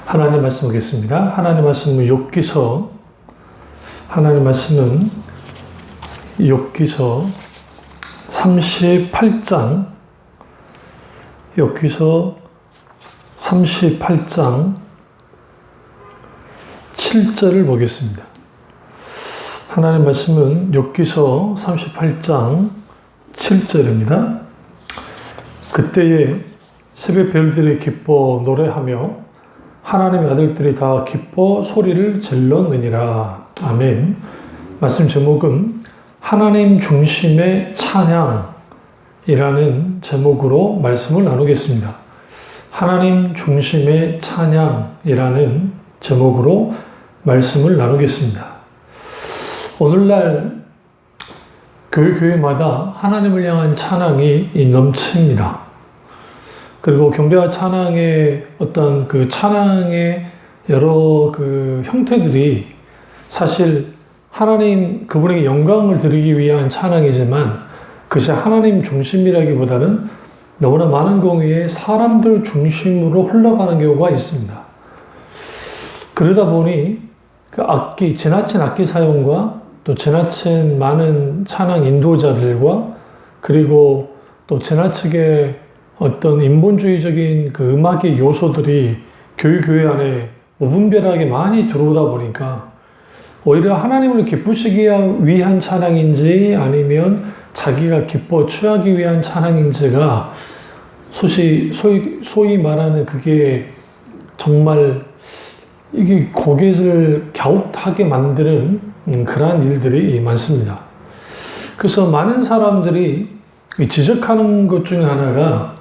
하나님 말씀 보겠습니다. 하나님 말씀은 욥기서, 하나님 말씀은 욥기서 38장, 욥기서 38장 7절을 보겠습니다. 하나님 말씀은 욥기서 38장 7절입니다. 그때에 새벽 별들이 기뻐 노래하며 하나님의 아들들이 다 기뻐 소리를 질렀느니라. 아멘. 말씀 제목은 하나님 중심의 찬양이라는 제목으로 말씀을 나누겠습니다. 하나님 중심의 찬양이라는 제목으로 말씀을 나누겠습니다. 오늘날 교회마다 하나님을 향한 찬양이 넘칩니다. 그리고 경배와 찬양의 어떤 그 찬양의 여러 그 형태들이 사실 하나님 그분에게 영광을 드리기 위한 찬양이지만 그것이 하나님 중심이라기보다는 너무나 많은 경우에 사람들 중심으로 흘러가는 경우가 있습니다. 그러다 보니 그 악기, 지나친 악기 사용과 또 지나친 많은 찬양 인도자들과 그리고 또 지나치게 어떤 인본주의적인 그 음악의 요소들이 교회 안에 무분별하게 많이 들어오다 보니까 오히려 하나님을 기쁘시기 위한 찬양인지 아니면 자기가 기뻐 취하기 위한 찬양인지가 소위 말하는 그게 정말 이게 고개를 갸웃하게 만드는 그러한 일들이 많습니다. 그래서 많은 사람들이 지적하는 것 중에 하나가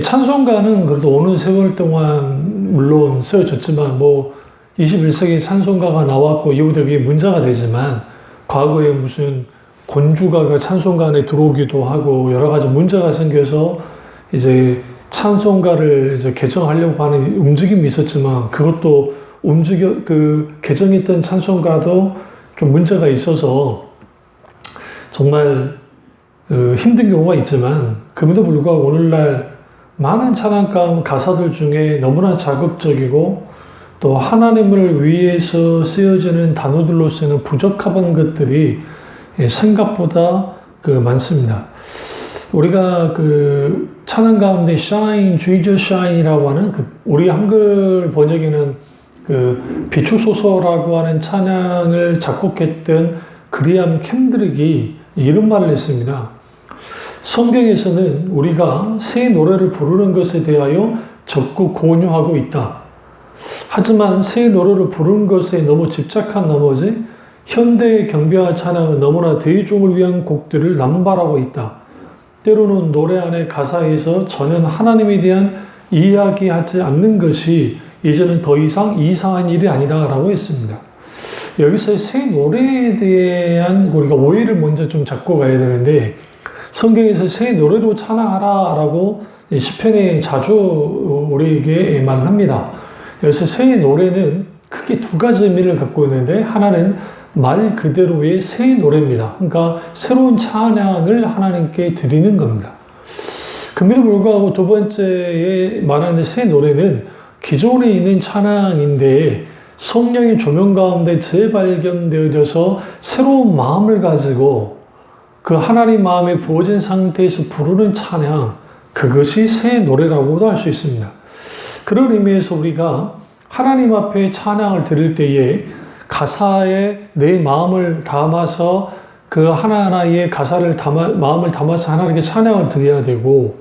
찬송가는 그래도 어느 세월 동안 물론 쓰여졌지만 21세기 찬송가가 나왔고 이후부터 그게 문제가 되지만 과거에 무슨 건주가가 찬송가 안에 들어오기도 하고 여러 가지 문제가 생겨서 이제 찬송가를 이제 개정하려고 하는 움직임이 있었지만 그것도 개정했던 찬송가도 좀 문제가 있어서 정말 힘든 경우가 있지만 그럼에도 불구하고 오늘날 많은 찬양가 가사들 중에 너무나 자극적이고 또 하나님을 위해서 쓰여지는 단어들로서는 부적합한 것들이 생각보다 많습니다. 우리가 그 찬양 가운데 Shine, Jesus Shine이라고 하는 우리 한글 번역에는 비추소서라고 하는 찬양을 작곡했던 그리암 켄드릭이 이런 말을 했습니다. 성경에서는 우리가 새 노래를 부르는 것에 대하여 적극 권유하고 있다. 하지만 새 노래를 부르는 것에 너무 집착한 나머지 현대의 경배와 찬양은 너무나 대중을 위한 곡들을 남발하고 있다. 때로는 노래 안의 가사에서 전혀 하나님에 대한 이야기하지 않는 것이 이제는 더 이상 이상한 일이 아니라고 했습니다. 여기서 새 노래에 대한 우리가 오해를 먼저 좀 잡고 가야 되는데 성경에서 새 노래로 찬양하라라고 시편에 자주 우리에게 말을 합니다. 그래서 새 노래는 크게 두 가지 의미를 갖고 있는데 하나는 말 그대로의 새 노래입니다. 그러니까 새로운 찬양을 하나님께 드리는 겁니다. 그럼에도 불구하고 두 번째에 말하는 새 노래는 기존에 있는 찬양인데 성령의 조명 가운데 재발견되어져서 새로운 마음을 가지고 그 하나님 마음에 부어진 상태에서 부르는 찬양, 그것이 새 노래라고도 할 수 있습니다. 그런 의미에서 우리가 하나님 앞에 찬양을 드릴 때에 가사에 내 마음을 담아서 그 하나하나의 가사를 마음을 담아서 하나님께 찬양을 드려야 되고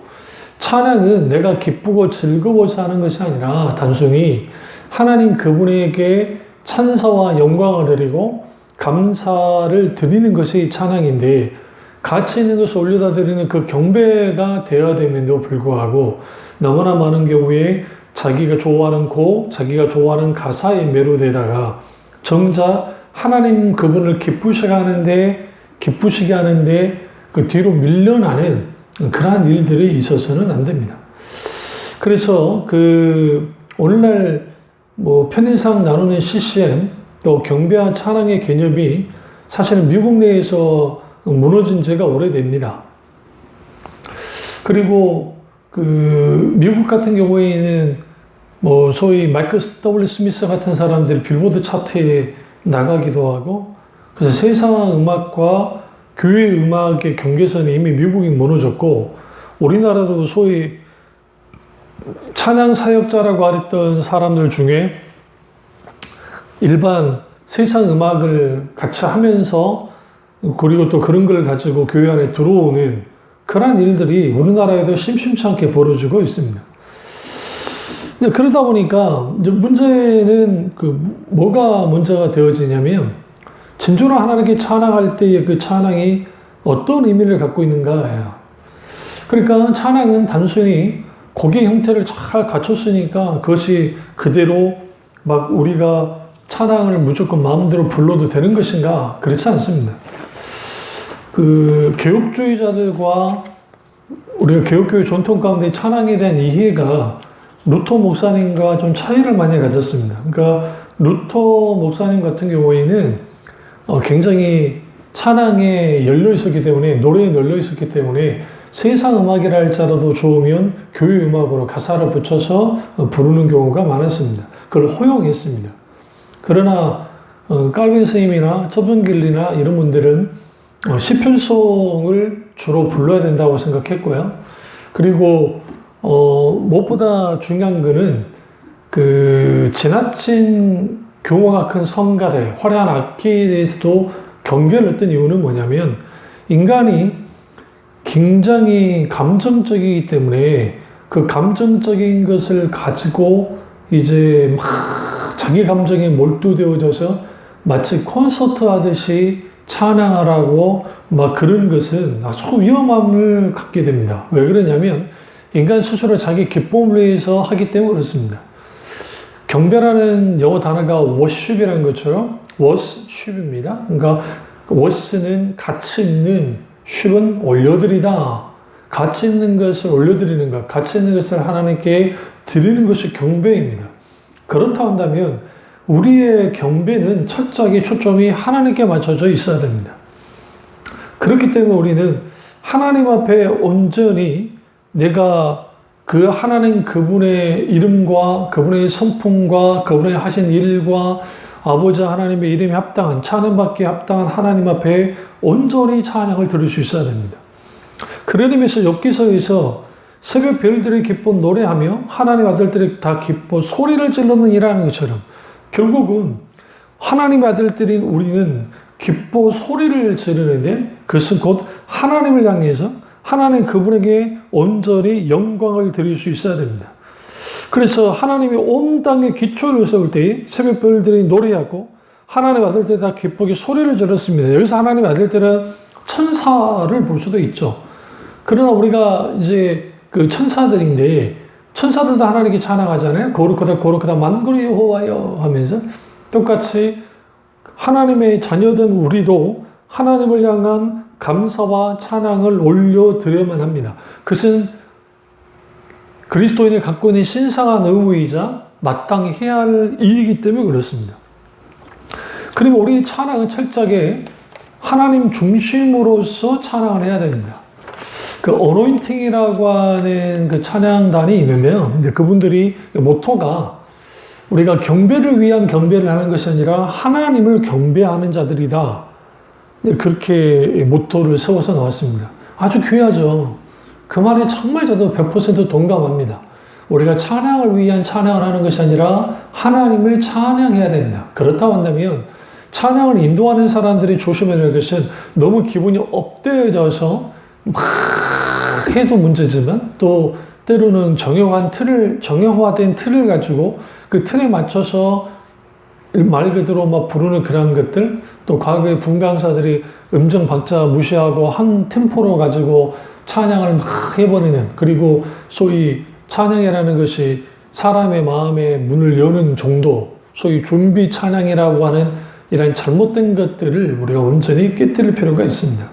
찬양은 내가 기쁘고 즐거워서 하는 것이 아니라 단순히 하나님 그분에게 찬사와 영광을 드리고 감사를 드리는 것이 찬양인데 가치 있는 것을 올려다 드리는 그 경배가 되어야 됨에도 불구하고 너무나 많은 경우에 자기가 좋아하는 곡, 자기가 좋아하는 가사에 매료되다가 정작 하나님 그분을 기쁘시게 하는데 그 뒤로 밀려나는 그러한 일들이 있어서는 안 됩니다. 그래서 오늘날 편의상 나누는 CCM 또 경배와 찬양의 개념이 사실은 미국 내에서 무너진 지가 오래됩니다. 그리고 미국 같은 경우에는 뭐 소위 마이클 W. 스미스 같은 사람들이 빌보드 차트에 나가기도 하고, 그래서 세상 음악과 교회 음악의 경계선이 이미 미국이 무너졌고, 우리나라도 소위 찬양 사역자라고 하랬던 사람들 중에 일반 세상 음악을 같이 하면서, 그리고 또 그런 걸 가지고 교회 안에 들어오는 그런 일들이 우리나라에도 심심치 않게 벌어지고 있습니다. 그러다 보니까 이제 문제는 뭐가 문제가 되어지냐면, 진정으로 하나님께 찬양할 때의 그 찬양이 어떤 의미를 갖고 있는가예요. 그러니까 찬양은 단순히 곡의 형태를 잘 갖췄으니까 그것이 그대로 막 우리가 찬양을 무조건 마음대로 불러도 되는 것인가? 그렇지 않습니다. 개혁주의자들과 우리가 개혁교회 전통 가운데 찬양에 대한 이해가 루터 목사님과 좀 차이를 많이 가졌습니다. 그러니까 루터 목사님 같은 경우에는 굉장히 찬양에 열려 있었기 때문에, 노래에 열려 있었기 때문에 세상 음악이라 할지라도 좋으면 교회 음악으로 가사를 붙여서 부르는 경우가 많았습니다. 그걸 허용했습니다. 그러나 깔빈 스님이나 처분길리나 이런 분들은 시편송을 주로 불러야 된다고 생각했고요. 그리고 무엇보다 중요한 거는 지나친 규모가 큰 성가대, 화려한 악기에 대해서도 경계를 했던 이유는 뭐냐면, 인간이 굉장히 감정적이기 때문에 그 감정적인 것을 가지고 이제 막 자기 감정에 몰두되어져서 마치 콘서트 하듯이 찬양하라고 막 그런 것은 아주 위험함을 갖게 됩니다. 왜 그러냐면, 인간 스스로 자기 기쁨을 위해서 하기 때문에 그렇습니다. 경배라는 영어 단어가 worship이라는 것처럼 worship입니다. 그러니까 worship는 가치 있는, ship은 올려드리다. 가치 있는 것을 올려드리는 것, 가치 있는 것을 하나님께 드리는 것이 경배입니다. 그렇다 한다면 우리의 경배는 철저하게 초점이 하나님께 맞춰져 있어야 됩니다. 그렇기 때문에 우리는 하나님 앞에 온전히 내가 그 하나님 그분의 이름과 그분의 성품과 그분의 하신 일과 아버지 하나님의 이름에 합당한, 찬양받기에 합당한 하나님 앞에 온전히 찬양을 드릴 수 있어야 됩니다. 그런 의미에서 엽기서에서 새벽 별들이 기뻐 노래하며 하나님 아들들이 다 기뻐 소리를 질르는 이라는 것처럼, 결국은 하나님 아들들인 우리는 기뻐 소리를 지르는데, 그것은 곧 하나님을 향해서 하나님 그분에게 온전히 영광을 드릴 수 있어야 됩니다. 그래서 하나님이 온 땅에 기초를 세울 때 새벽별들이 노래하고 하나님 아들들이 다 기쁘게 소리를 질렀습니다. 여기서 하나님 아들들은 천사를 볼 수도 있죠. 그러나 우리가 이제 그 천사들인데, 천사들도 하나님께 찬양하잖아요. 거룩하다 거룩하다 만군의 여호와여 하면서, 똑같이 하나님의 자녀된 우리도 하나님을 향한 감사와 찬양을 올려드려야만 합니다. 그것은 그리스도인이 갖고 있는 신성한 의무이자 마땅히 해야 할 일이기 때문에 그렇습니다. 그리고 우리 찬양은 철저하게 하나님 중심으로서 찬양을 해야 됩니다. 그 어노인팅이라고 하는 그 찬양단이 있는데요. 이제 그분들이 모토가 우리가 경배를 위한 경배를 하는 것이 아니라 하나님을 경배하는 자들이다. 그렇게 모토를 세워서 나왔습니다. 아주 귀하죠. 그 말에 정말 저도 100% 동감합니다. 우리가 찬양을 위한 찬양을 하는 것이 아니라 하나님을 찬양해야 됩니다. 그렇다고 한다면 찬양을 인도하는 사람들이 조심해야 될 것은 너무 기분이 업되어져서 막 해도 문제지만, 또 때로는 정형화된 틀을 가지고 그 틀에 맞춰서 말 그대로 막 부르는 그런 것들, 또 과거의 분강사들이 음정 박자 무시하고 한 템포로 가지고 찬양을 막 해버리는, 그리고 소위 찬양이라는 것이 사람의 마음의 문을 여는 정도, 소위 준비 찬양이라고 하는 이런 잘못된 것들을 우리가 온전히 깨뜨릴 필요가 있습니다.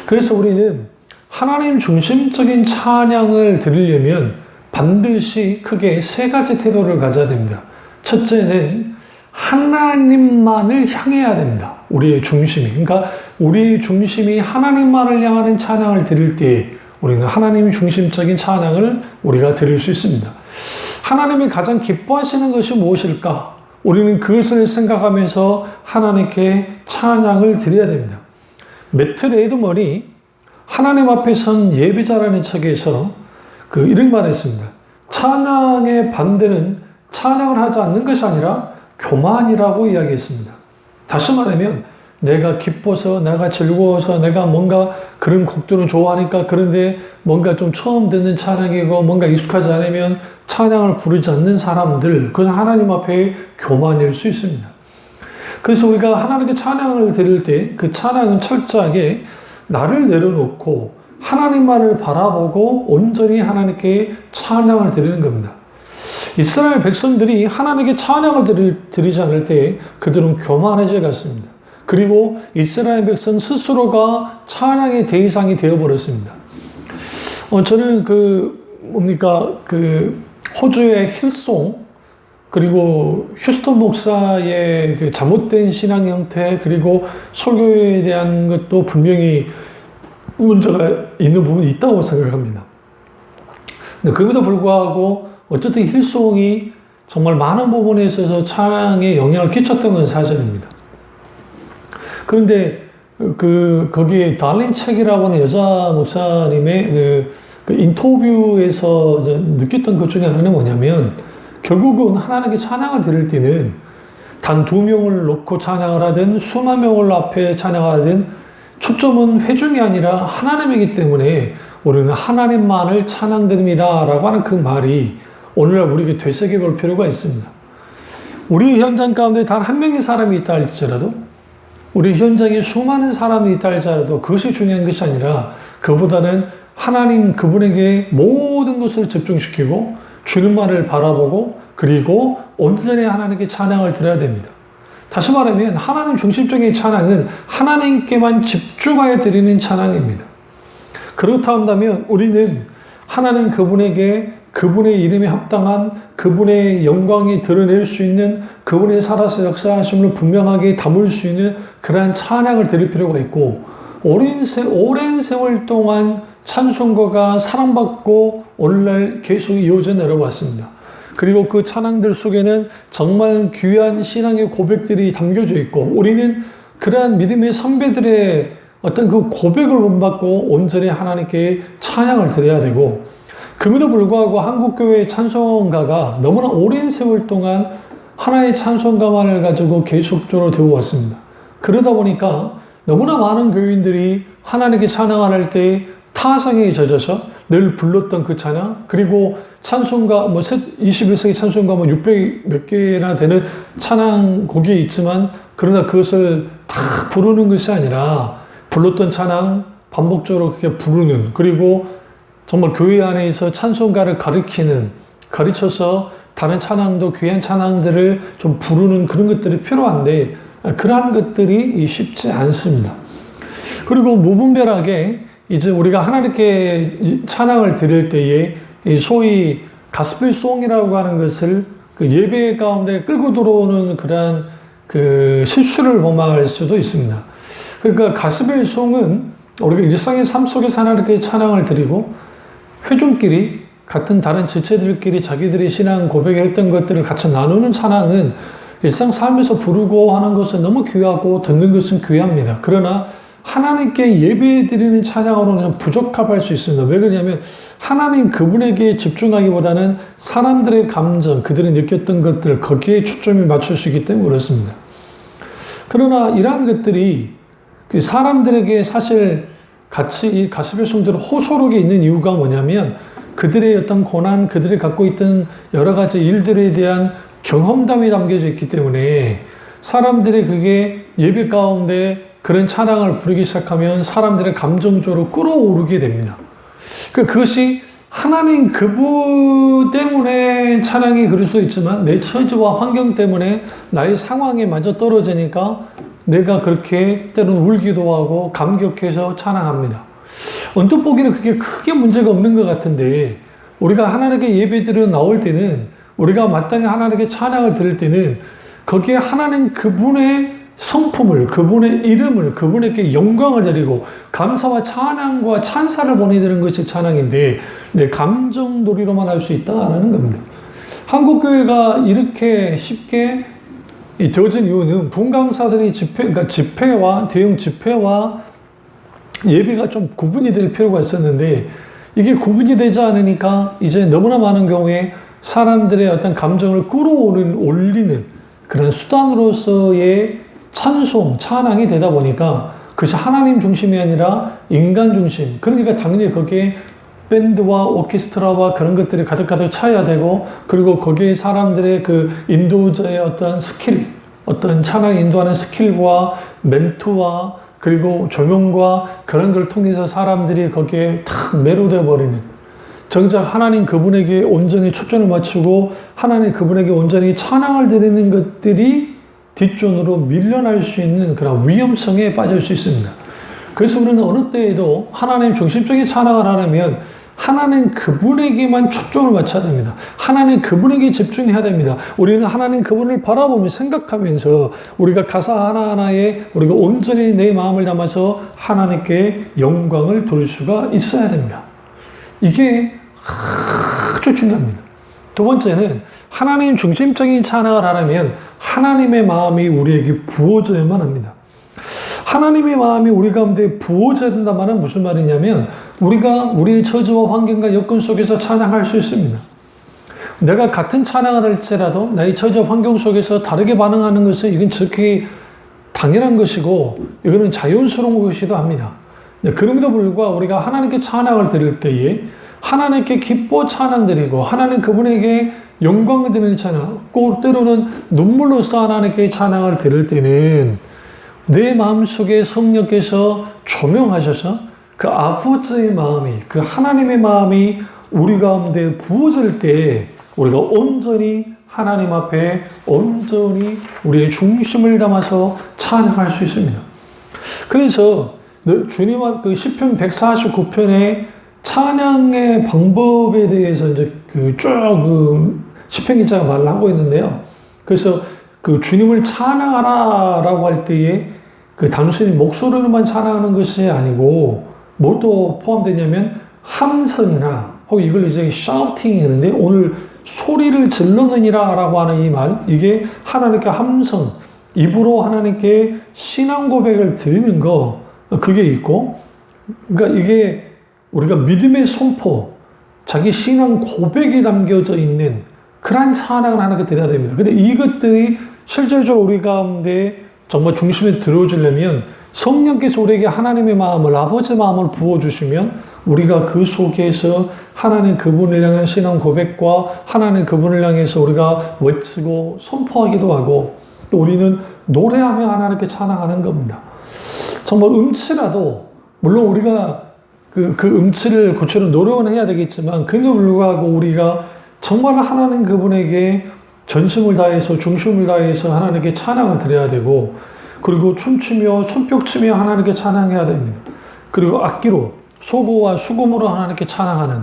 그래서 우리는 하나님 중심적인 찬양을 드리려면 반드시 크게 세 가지 태도를 가져야 됩니다. 첫째는 하나님만을 향해야 됩니다. 우리의 중심이. 그러니까 우리의 중심이 하나님만을 향하는 찬양을 드릴 때 우리는 하나님 중심적인 찬양을 우리가 드릴 수 있습니다. 하나님이 가장 기뻐하시는 것이 무엇일까? 우리는 그것을 생각하면서 하나님께 찬양을 드려야 됩니다. 매트 레이드먼이 하나님 앞에 선 예배자라는 책에서 이런 말을 했습니다. 찬양의 반대는 찬양을 하지 않는 것이 아니라 교만이라고 이야기했습니다. 다시 말하면 내가 기뻐서, 내가 즐거워서, 내가 뭔가 그런 곡들을 좋아하니까, 그런데 뭔가 좀 처음 듣는 찬양이고 뭔가 익숙하지 않으면 찬양을 부르지 않는 사람들, 그것은 하나님 앞에 교만일 수 있습니다. 그래서 우리가 하나님께 찬양을 드릴 때 그 찬양은 철저하게 나를 내려놓고 하나님만을 바라보고 온전히 하나님께 찬양을 드리는 겁니다. 이스라엘 백성들이 하나님께 찬양을 드리지 않을 때 그들은 교만해져 갔습니다. 그리고 이스라엘 백성 스스로가 찬양의 대상이 되어버렸습니다. 저는 호주의 힐송, 그리고 휴스턴 목사의 잘못된 신앙 형태, 그리고 설교에 대한 것도 분명히 문제가 있는 부분이 있다고 생각합니다. 그럼에도 불구하고 어쨌든 힐송이 정말 많은 부분에 있어서 찬양에 영향을 끼쳤던 건 사실입니다. 그런데 거기에 달린 책이라고 하는 여자 목사님의 인터뷰에서 느꼈던 것 중에 하나는 뭐냐면, 결국은 하나님께 찬양을 드릴 때는 단 2명을 놓고 찬양을 하든 수만 명을 앞에 찬양을 하든 초점은 회중이 아니라 하나님이기 때문에 우리는 하나님만을 찬양드립니다 라고 하는 그 말이 오늘날 우리에게 되새겨 볼 필요가 있습니다. 우리 현장 가운데 단 한 명의 사람이 있다 할지라도, 우리 현장에 수많은 사람이 있다 할지라도 그것이 중요한 것이 아니라 그보다는 하나님 그분에게 모든 것을 집중시키고 주님만을 바라보고 그리고 온전히 하나님께 찬양을 드려야 됩니다. 다시 말하면 하나님 중심적인 찬양은 하나님께만 집중하여 드리는 찬양입니다. 그렇다 한다면 우리는 하나님 그분에게 그분의 이름에 합당한 그분의 영광이 드러낼 수 있는, 그분의 살아서 역사하심을 분명하게 담을 수 있는 그러한 찬양을 드릴 필요가 있고, 오랜 세월 동안 찬송가가 사랑받고 오늘날 계속 이어져 내려왔습니다. 그리고 그 찬양들 속에는 정말 귀한 신앙의 고백들이 담겨져 있고, 우리는 그러한 믿음의 선배들의 어떤 그 고백을 본받고 온전히 하나님께 찬양을 드려야 되고, 그럼에도 불구하고 한국교회의 찬송가가 너무나 오랜 세월 동안 하나의 찬송가만을 가지고 계속적으로 되어왔습니다. 그러다 보니까 너무나 많은 교인들이 하나님께 찬양을 할 때 타성에 젖어서 늘 불렀던 그 찬양, 그리고 찬송가 21세기 찬송가 600 몇 개나 되는 찬양곡이 있지만, 그러나 그것을 다 부르는 것이 아니라 불렀던 찬양 반복적으로 그렇게 부르는, 그리고 정말 교회 안에서 찬송가를 가르쳐서 다른 찬양도 귀한 찬양들을 좀 부르는 그런 것들이 필요한데, 그러한 것들이 쉽지 않습니다. 그리고 무분별하게 이제 우리가 하나님께 찬양을 드릴 때에 소위 가스펠송이라고 하는 것을 예배 가운데 끌고 들어오는 그러한 실수를 범할 수도 있습니다. 그러니까 가스펠송은 우리가 일상의 삶 속에서 하나님께 찬양을 드리고, 회중끼리 같은 다른 지체들끼리 자기들의 신앙 고백했던 것들을 같이 나누는 찬양은 일상 삶에서 부르고 하는 것은 너무 귀하고 듣는 것은 귀합니다. 그러나 하나님께 예배 드리는 찬양으로는 부적합할 수 있습니다. 왜 그러냐면 하나님 그분에게 집중하기보다는 사람들의 감정, 그들이 느꼈던 것들, 거기에 초점을 맞출 수 있기 때문에 그렇습니다. 그러나 이러한 것들이 사람들에게 사실 같이 이 가스펠송들을 호소록에 있는 이유가 뭐냐면, 그들의 어떤 고난, 그들이 갖고 있던 여러 가지 일들에 대한 경험담이 담겨져 있기 때문에 사람들이 그게 예배 가운데 그런 찬양을 부르기 시작하면 사람들의 감정적으로 끌어오르게 됩니다. 그것이 하나님 그분 때문에 찬양이 그럴 수 있지만 내 처지와 환경 때문에 나의 상황에 맞아 떨어지니까 내가 그렇게 때로는 울기도 하고 감격해서 찬양합니다. 언뜻 보기에는 그게 크게 문제가 없는 것 같은데, 우리가 하나님께 예배드려 나올 때는, 우리가 마땅히 하나님께 찬양을 드릴 때는 거기에 하나님 그분의 성품을, 그분의 이름을, 그분에게 영광을 드리고 감사와 찬양과 찬사를 보내드리는 것이 찬양인데 내 감정놀이로만 할 수 있다라는 겁니다. 한국교회가 이렇게 쉽게 되어진 이유는 분강사들이 그러니까 집회와 대형 집회와 예배가 좀 구분이 될 필요가 있었는데 이게 구분이 되지 않으니까 이제 너무나 많은 경우에 사람들의 어떤 감정을 올리는 그런 수단으로서의 찬송, 찬양이 되다 보니까 그것이 하나님 중심이 아니라 인간 중심. 그러니까 당연히 거기에 밴드와 오케스트라와 그런 것들이 가득가득 차야 되고, 그리고 거기에 사람들의 그 인도자의 어떤 스킬, 어떤 찬양 인도하는 스킬과 멘트와 그리고 조명과 그런 걸 통해서 사람들이 거기에 탁 매료되어 버리는, 정작 하나님 그분에게 온전히 초점을 맞추고 하나님 그분에게 온전히 찬양을 드리는 것들이 뒷전으로 밀려날 수 있는 그런 위험성에 빠질 수 있습니다. 그래서 우리는 어느 때에도 하나님 중심적인 찬양을 하려면 하나님 그분에게만 초점을 맞춰야 됩니다. 하나님 그분에게 집중해야 됩니다. 우리는 하나님 그분을 바라보며 생각하면서 우리가 가사 하나하나에 우리가 온전히 내 마음을 담아서 하나님께 영광을 돌릴 수가 있어야 됩니다. 이게 아주 중요합니다. 두 번째는 하나님 중심적인 찬양을 하려면 하나님의 마음이 우리에게 부어져야만 합니다. 하나님의 마음이 우리 가운데 부어져야 된다는 말은 무슨 말이냐면 우리가 우리의 처지와 환경과 여건 속에서 찬양할 수 있습니다. 내가 같은 찬양을 할지라도 나의 처지와 환경 속에서 다르게 반응하는 것은 이건 지극히 당연한 것이고 이거는 자연스러운 것이기도 합니다. 그럼에도 불구하고 우리가 하나님께 찬양을 드릴 때에 하나님께 기뻐 찬양 드리고 하나님 그분에게 영광을 드리는 찬양, 꼭 때로는 눈물로써 하나님께 찬양을 드릴 때는 내 마음속에 성령께서 조명하셔서 그 아버지의 마음이, 그 하나님의 마음이 우리 가운데 부어질 때 우리가 온전히 하나님 앞에 온전히 우리의 중심을 담아서 찬양할 수 있습니다. 그래서 주님은 그 시편 149편의 찬양의 방법에 대해서 이제 시편 기자가 말을 하고 있는데요. 그래서 그 주님을 찬양하라라고 할 때에 그 단순히 목소리로만 찬양하는 것이 아니고 뭐도 포함되냐면 함성이나 혹은 이걸 이제 샤우팅이 있는데 오늘 소리를 질러느니라라고 하는 이 말, 이게 하나님께 함성, 입으로 하나님께 신앙 고백을 드리는 거, 그게 있고, 그러니까 이게 우리가 믿음의 선포, 자기 신앙 고백이 담겨져 있는 그러한 찬양을 하나님께 드려야 됩니다. 근데 이것들이 실질적으로 우리 가운데 정말 중심에 들어오려면 성령께서 우리에게 하나님의 마음을, 아버지 마음을 부어주시면 우리가 그 속에서 하나님 그분을 향한 신앙 고백과 하나님 그분을 향해서 우리가 외치고 선포하기도 하고 또 우리는 노래하며 하나님께 찬양하는 겁니다. 정말 음치라도 물론 우리가 그 음치를 고치려 노력은 해야 되겠지만 그럼에도 불구하고 우리가 정말 하나님 그분에게 전심을 다해서 중심을 다해서 하나님께 찬양을 드려야 되고 그리고 춤추며 손뼉치며 하나님께 찬양해야 됩니다. 그리고 악기로 소고와 수금으로 하나님께 찬양하는,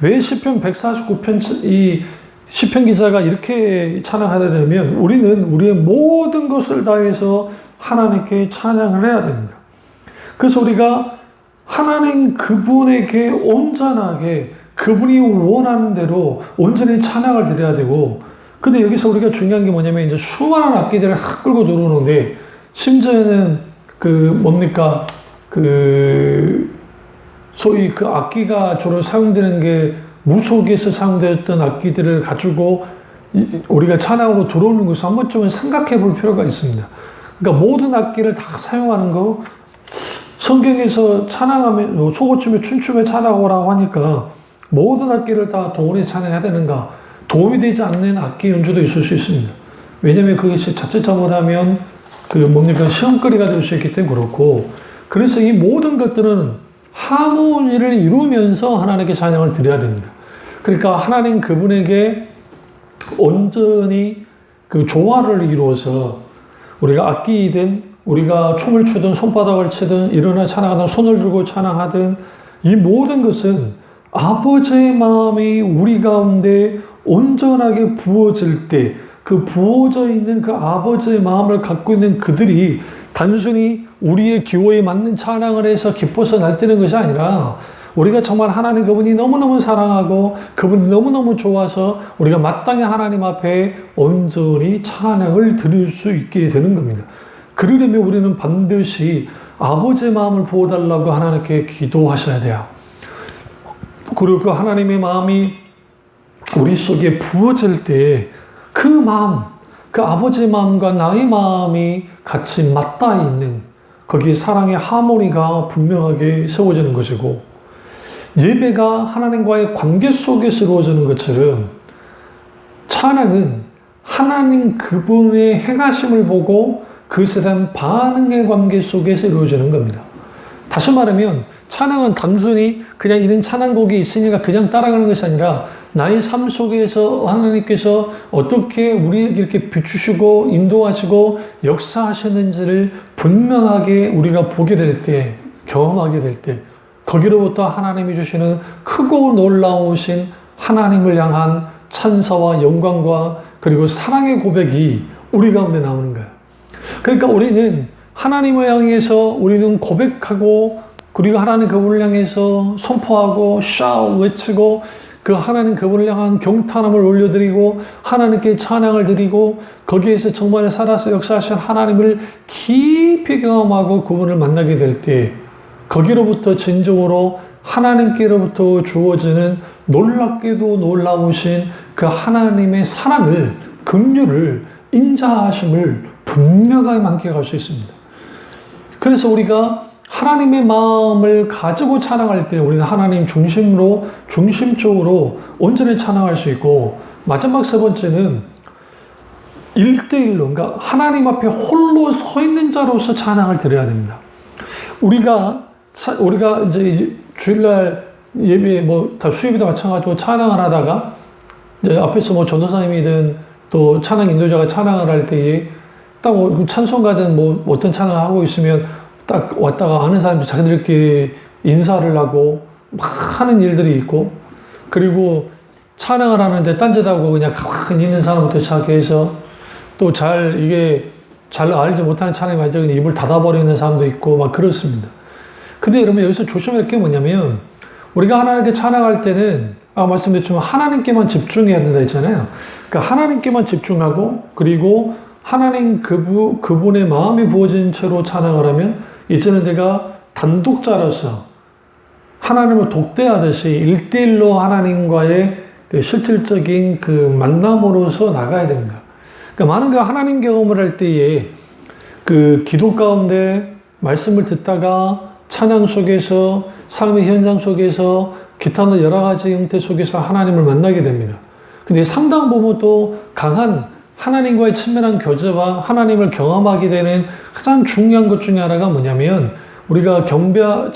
왜 시편 149편 이 시편 기자가 이렇게 찬양하게 되면 우리는 우리의 모든 것을 다해서 하나님께 찬양을 해야 됩니다. 그래서 우리가 하나님 그분에게 온전하게 그분이 원하는 대로 온전히 찬양을 드려야 되고, 근데 여기서 우리가 중요한 게 뭐냐면 이제 수많은 악기들을 끌고 들어오는데 심지어는 소위 그 악기가 주로 사용되는 게 무속에서 사용되었던 악기들을 가지고 우리가 찬양하고 들어오는 것을 한 번쯤은 생각해 볼 필요가 있습니다. 그러니까 모든 악기를 다 사용하는 거, 성경에서 찬양하며 소고치며 춤추며 찬양하라고 하니까 모든 악기를 다 동원해서 찬양해야 되는가? 도움이 되지 않는 악기 연주도 있을 수 있습니다. 왜냐하면 그것이 자칫 잘못하면 시험거리가 될 수 있기 때문에 그렇고, 그래서 이 모든 것들은 하모니를 이루면서 하나님께 찬양을 드려야 됩니다. 그러니까 하나님 그분에게 온전히 그 조화를 이루어서 우리가 악기이든 우리가 춤을 추든 손바닥을 치든 일어나 찬양하든 손을 들고 찬양하든 이 모든 것은 아버지의 마음이 우리 가운데 온전하게 부어질 때 그 부어져 있는 그 아버지의 마음을 갖고 있는 그들이 단순히 우리의 기호에 맞는 찬양을 해서 기뻐서 날뛰는 것이 아니라 우리가 정말 하나님 그분이 너무너무 사랑하고 그분이 너무너무 좋아서 우리가 마땅히 하나님 앞에 온전히 찬양을 드릴 수 있게 되는 겁니다. 그러려면 우리는 반드시 아버지의 마음을 부어달라고 하나님께 기도하셔야 돼요. 그리고 그 하나님의 마음이 우리 속에 부어질 때 그 마음, 그 아버지의 마음과 나의 마음이 같이 맞닿아 있는 거기에 사랑의 하모니가 분명하게 세워지는 것이고, 예배가 하나님과의 관계 속에서 이루어지는 것처럼 찬양은 하나님 그분의 행하심을 보고 그것에 대한 반응의 관계 속에서 이루어지는 겁니다. 다시 말하면 찬양은 단순히 그냥 이런 찬양곡이 있으니까 그냥 따라가는 것이 아니라 나의 삶 속에서 하나님께서 어떻게 우리에게 이렇게 비추시고 인도하시고 역사하셨는지를 분명하게 우리가 보게 될 때, 경험하게 될 때, 거기로부터 하나님이 주시는 크고 놀라우신 하나님을 향한 찬사와 영광과 그리고 사랑의 고백이 우리 가운데 나오는 거예요. 그러니까 우리는 하나님을 향해서 우리는 고백하고, 그리고 하나님 그분을 향해서 선포하고 샤우 외치고 그 하나님 그분을 향한 경탄함을 올려드리고 하나님께 찬양을 드리고 거기에서 정말 살아서 역사하신 하나님을 깊이 경험하고 그분을 만나게 될 때, 거기로부터 진정으로 하나님께로부터 주어지는 놀랍게도 놀라우신 그 하나님의 사랑을, 긍휼을, 인자하심을 분명하게 만끽할 수 있습니다. 그래서 우리가 하나님의 마음을 가지고 찬양할 때 우리는 하나님 중심적으로 온전히 찬양할 수 있고, 마지막 세 번째는 1대1로, 그러니까 하나님 앞에 홀로 서 있는 자로서 찬양을 드려야 됩니다. 우리가 이제 주일날 예배 다 수요일도 마찬가지로 찬양을 하다가 이제 앞에서 전도사님이든 또 찬양 인도자가 찬양을 할 때에 딱 찬송가든 어떤 찬양을 하고 있으면 딱 왔다가 아는 사람들 자기들끼리 인사를 하고 막 하는 일들이 있고, 그리고 찬양을 하는데 딴짓하고 그냥 가만히 있는 사람부터 시작해서 또 이게 잘 알지 못하는 찬양이 완전히 그냥 입을 닫아버리는 사람도 있고 막 그렇습니다. 근데 여러분 여기서 조심해야 할 게 뭐냐면, 우리가 하나님께 찬양할 때는 아까 말씀드렸지만 하나님께만 집중해야 된다 했잖아요. 그러니까 하나님께만 집중하고, 그리고 하나님 그분의 마음이 부어진 채로 찬양을 하면 이제는 내가 단독자로서 하나님을 독대하듯이 1대1로 하나님과의 그 실질적인 그 만남으로서 나가야 됩니다. 그러니까 많은 하나님 경험을 할 때에 그 기도 가운데 말씀을 듣다가 찬양 속에서 삶의 현장 속에서 기타나 여러 가지 형태 속에서 하나님을 만나게 됩니다. 근데 상당 부분 또 강한 하나님과의 친밀한 교제와 하나님을 경험하게 되는 가장 중요한 것 중에 하나가 뭐냐면, 우리가 그러니까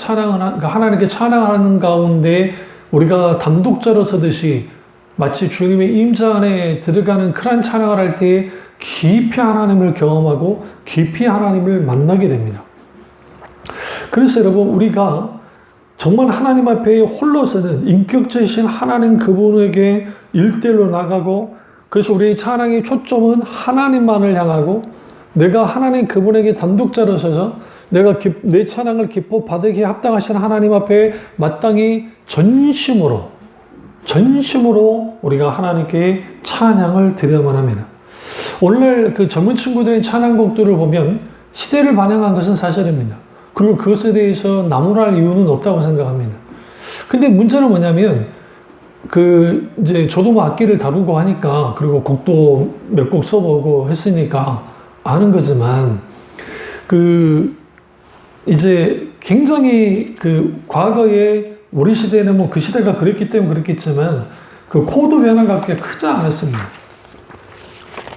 하나님께 찬양하는 가운데 우리가 단독자로 서듯이 마치 주님의 임자 안에 들어가는 그런 찬양을 할 때 깊이 하나님을 경험하고 깊이 하나님을 만나게 됩니다. 그래서 여러분, 우리가 정말 하나님 앞에 홀로 서는 인격체이신 하나님 그분에게 1대1로 나가고, 그래서 우리의 찬양의 초점은 하나님만을 향하고, 내가 하나님 그분에게 단독자로 서서 내가 내 찬양을 기뻐 받으기에 합당하신 하나님 앞에 마땅히 전심으로 우리가 하나님께 찬양을 드려야만 합니다. 오늘날 그 젊은 친구들의 찬양곡들을 보면 시대를 반영한 것은 사실입니다. 그리고 그것에 대해서 나무랄 이유는 없다고 생각합니다. 근데 문제는 뭐냐면, 이제 저도 악기를 다루고 하니까, 그리고 곡도 몇 곡 써보고 했으니까 아는 거지만, 이제 굉장히 과거에 우리 시대에는 그 시대가 그랬기 때문에 그랬겠지만, 그 코드 변화가 그렇게 크지 않았습니다.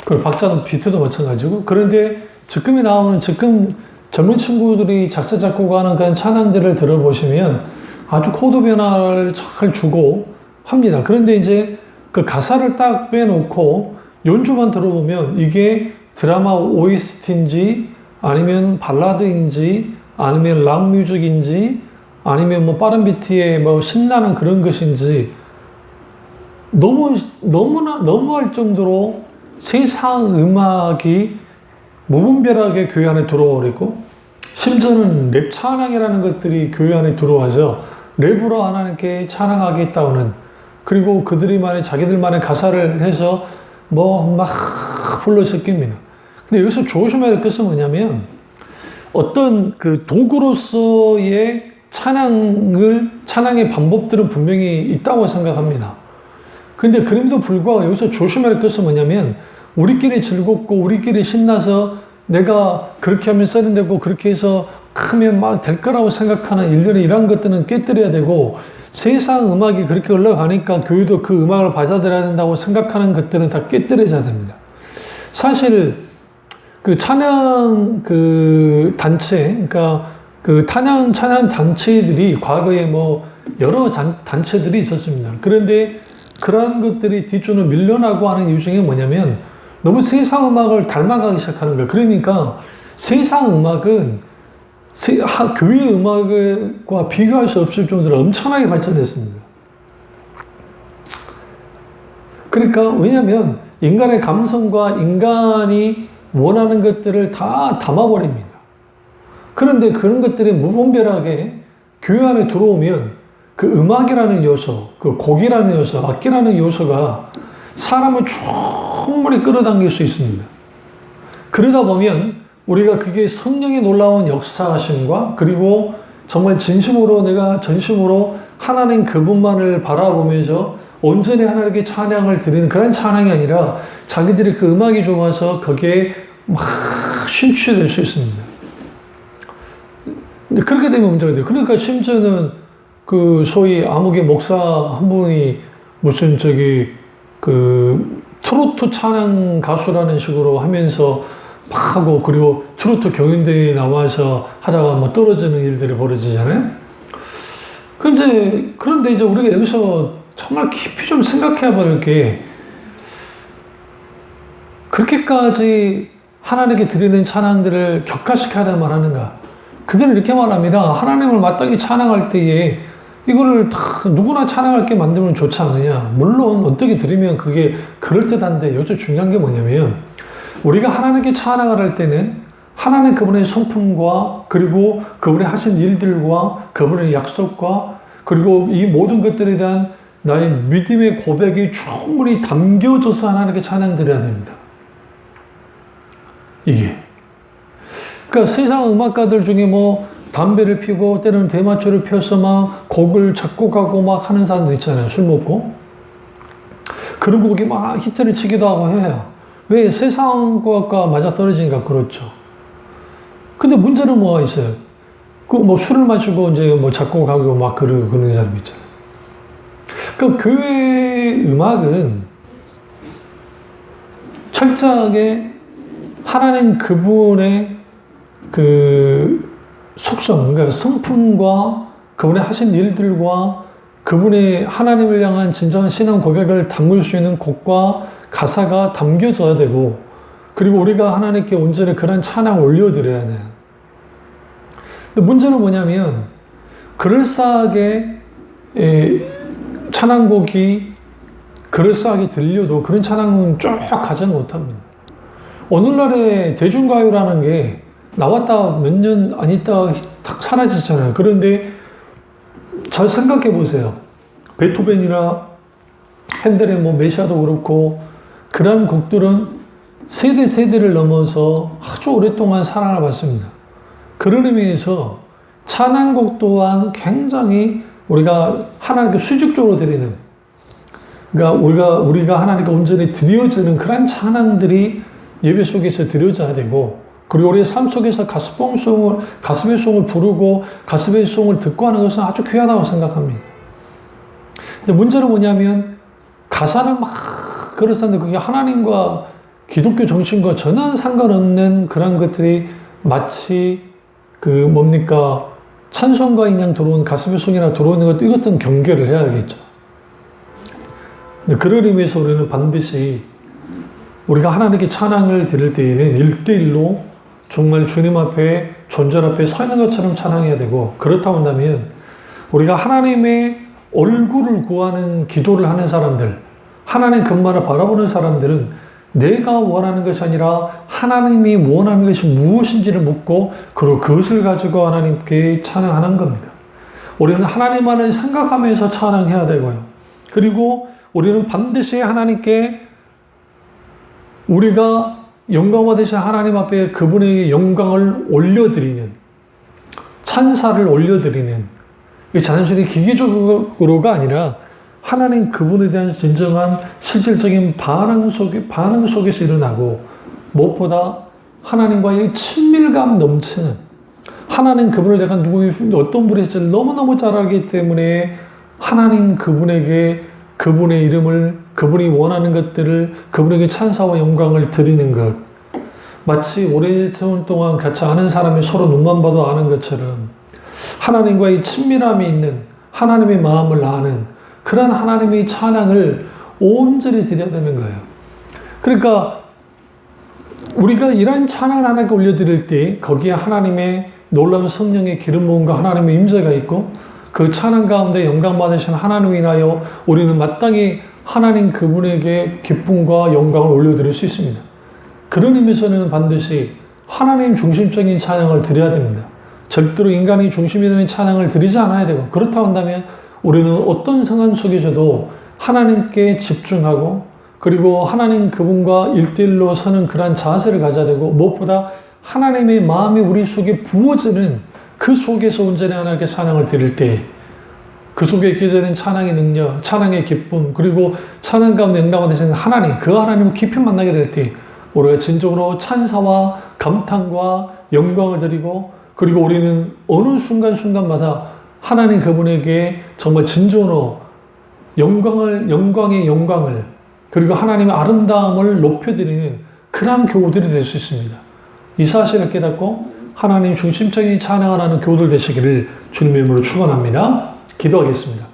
그 박자도 비트도 마찬가지고. 그런데 지금 젊은 친구들이 작사, 작곡하는 그런 찬양들을 들어보시면 아주 코드 변화를 잘 주고 합니다. 그런데 이제 그 가사를 딱 빼놓고 연주만 들어보면 이게 드라마 OST인지 아니면 발라드인지 아니면 락 뮤직인지 아니면 빠른 비트에 신나는 그런 것인지 너무할 정도로 세상 음악이 무분별하게 교회 안에 들어오고, 심지어는 랩 찬양이라는 것들이 교회 안에 들어와서 랩으로 하나님께 찬양하겠다는, 그리고 자기들만의 가사를 해서 뭐 막 불러 제낍니다. 근데 여기서 조심해야 될 것은 뭐냐면, 어떤 그 도구로서의 찬양의 방법들은 분명히 있다고 생각합니다. 그런데 그럼에도 불구하고 여기서 조심해야 할 것은 뭐냐면, 우리끼리 즐겁고 우리끼리 신나서 내가 그렇게 하면 세련되고 그렇게 해서 하면 막 될 거라고 생각하는 일련의 이런 것들은 깨뜨려야 되고, 세상 음악이 그렇게 올라가니까 교회도 그 음악을 받아들여야 된다고 생각하는 것들은 다 깨뜨려져야 됩니다. 사실 그 찬양 그 단체, 그러니까 그 찬양 단체들이 과거에 뭐 여러 단체들이 있었습니다. 그런데 그러한 것들이 뒷줄을 밀려나고 하는 이유 중에 뭐냐면, 너무 세상 음악을 닮아가기 시작하는 거예요. 그러니까 세상 음악은 교회 음악과 비교할 수 없을 정도로 엄청나게 발전했습니다. 그러니까 왜냐하면 인간의 감성과 인간이 원하는 것들을 다 담아버립니다. 그런데 그런 것들이 무분별하게 교회 안에 들어오면 그 음악이라는 요소, 그 곡이라는 요소, 악기라는 요소가 사람을 충분히 끌어당길 수 있습니다. 그러다 보면 우리가 그게 성령의 놀라운 역사하심과, 그리고 정말 내가 전심으로 하나님 그분만을 바라보면서 온전히 하나님께 찬양을 드리는 그런 찬양이 아니라 자기들이 그 음악이 좋아서 거기에 막 심취될 수 있습니다. 그렇게 되면 문제가 돼요. 그러니까 심지어는 그 소위 암흑의 목사 한 분이 무슨 그 트로트 찬양 가수라는 식으로 하면서 막 하고, 그리고 트로트 경연대회에 나와서 하다가 뭐 떨어지는 일들이 벌어지잖아요. 그런데 이제 우리가 여기서 정말 깊이 좀 생각해 볼 게, 그렇게까지 하나님께 드리는 찬양들을 격화시켜야 말하는가? 그들은 이렇게 말합니다. 하나님을 마땅히 찬양할 때에 이거를 다 누구나 찬양할 게 만들면 좋지 않느냐. 물론 어떻게 드리면 그게 그럴듯한데, 여기서 중요한 게 뭐냐면, 우리가 하나님께 찬양을 할 때는 하나님 그분의 성품과, 그리고 그분의 하신 일들과, 그분의 약속과, 그리고 이 모든 것들에 대한 나의 믿음의 고백이 충분히 담겨져서 하나님께 찬양 드려야 됩니다. 이게. 그러니까 세상 음악가들 중에 뭐 담배를 피고 때로는 대마초를 펴서 막 곡을 작곡하고 막 하는 사람들 있잖아요. 술 먹고. 그런 곡이 막 히트를 치기도 하고 해요. 왜? 세상 것과 맞아 떨어지니까 그렇죠. 근데 문제는 뭐가 있어요? 그 뭐 술을 마시고 이제 뭐 작곡하고 막 그런 사람 있잖아요. 그 교회 음악은 철저하게 하나님 그분의 그 속성, 그러니까 성품과 그분의 하신 일들과 그분의 하나님을 향한 진정한 신앙 고백을 담을 수 있는 곡과 가사가 담겨져야 되고, 그리고 우리가 하나님께 온전히 그런 찬양을 올려드려야 돼요. 근데 문제는 뭐냐면, 그럴싸하게 찬양곡이 그럴싸하게 들려도 그런 찬양은 쭉 가지 못합니다. 오늘날의 대중가요라는 게 나왔다 몇 년 안 있다가 탁 사라지잖아요. 그런데 잘 생각해 보세요. 베토벤이나 핸델의 뭐 메시아도 그렇고, 그런 곡들은 세대를 넘어서 아주 오랫동안 사랑을 받습니다. 그런 의미에서 찬양곡 또한 굉장히 우리가 하나님께 수직적으로 드리는, 그러니까 우리가 하나님께 온전히 드려지는 그런 찬양들이 예배 속에서 드려져야 되고, 그리고 우리의 삶 속에서 가스펠 송을 부르고 가스펠 송을 듣고 하는 것은 아주 귀하다고 생각합니다. 근데 문제는 뭐냐면, 가사는 막 그렇다는데 그게 하나님과 기독교 정신과 전혀 상관없는 그런 것들이 마치 찬송가 인양 들어온 가스펠송이나 들어오는 것도 이것은 경계를 해야겠죠. 그런 의미에서 우리는 반드시 우리가 하나님께 찬양을 드릴 때에는 1대1로 정말 주님 앞에, 존전 앞에 서 있는 것처럼 찬양해야 되고, 그렇다고 한다면 우리가 하나님의 얼굴을 구하는 기도를 하는 사람들, 하나님 그분만을 바라보는 사람들은 내가 원하는 것이 아니라 하나님이 원하는 것이 무엇인지를 묻고, 그리고 그것을 가지고 하나님께 찬양하는 겁니다. 우리는 하나님만을 생각하면서 찬양해야 되고요. 그리고 우리는 반드시 하나님께 우리가 영광 받으신 하나님 앞에 그분의 영광을 올려드리는, 찬사를 올려드리는, 단순히 기계적으로가 아니라 하나님 그분에 대한 진정한 실질적인 반응 속에서 일어나고, 무엇보다 하나님과의 친밀감 넘치는, 하나님 그분을 내가 어떤 분인지 너무너무 잘 알기 때문에 하나님 그분에게 그분의 이름을, 그분이 원하는 것들을, 그분에게 찬사와 영광을 드리는 것. 마치 오래전 동안 같이 아는 사람이 서로 눈만 봐도 아는 것처럼 하나님과의 친밀함이 있는, 하나님의 마음을 아는 그런 하나님의 찬양을 온전히 드려야 되는 거예요. 그러니까 우리가 이러한 찬양을 하나님께 올려드릴 때 거기에 하나님의 놀라운 성령의 기름 부음과 하나님의 임재가 있고, 그 찬양 가운데 영광 받으신 하나님을 인하여 우리는 마땅히 하나님 그분에게 기쁨과 영광을 올려드릴 수 있습니다. 그런 의미에서는 반드시 하나님 중심적인 찬양을 드려야 됩니다. 절대로 인간이 중심이 되는 찬양을 드리지 않아야 되고, 그렇다고 한다면 우리는 어떤 상황 속에서도 하나님께 집중하고, 그리고 하나님 그분과 일대일로 서는 그러한 자세를 가져야 되고, 무엇보다 하나님의 마음이 우리 속에 부어지는 그 속에서 온전히 하나님께 찬양을 드릴 때, 그 속에 있게 되는 찬양의 능력, 찬양의 기쁨, 그리고 찬양 가운데 영광을 받으시는 하나님, 그 하나님을 깊이 만나게 될 때 우리가 진정으로 찬사와 감탄과 영광을 드리고, 그리고 우리는 어느 순간순간마다 하나님 그분에게 정말 진정으로 영광의 영광을, 그리고 하나님의 아름다움을 높여드리는 그러한 교우들이 될 수 있습니다. 이 사실을 깨닫고 하나님 중심적인 찬양을 하는 교우들 되시기를 주님의 이름으로 축원합니다. 기도하겠습니다.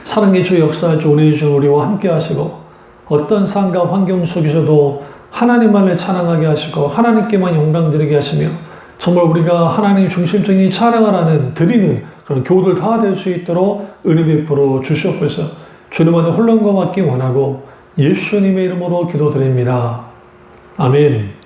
사랑의 주, 역사의 주, 은혜의 주 우리와 함께 하시고, 어떤 상황과 환경 속에서도 하나님만을 찬양하게 하시고 하나님께만 영광 드리게 하시며, 정말 우리가 하나님 중심적인 찬양을 하는, 드리는 그런 교우들 다 될 수 있도록 은혜 베풀어 주시옵소서. 주님 안에 혼란과 맡기 원하고 예수님의 이름으로 기도드립니다. 아멘.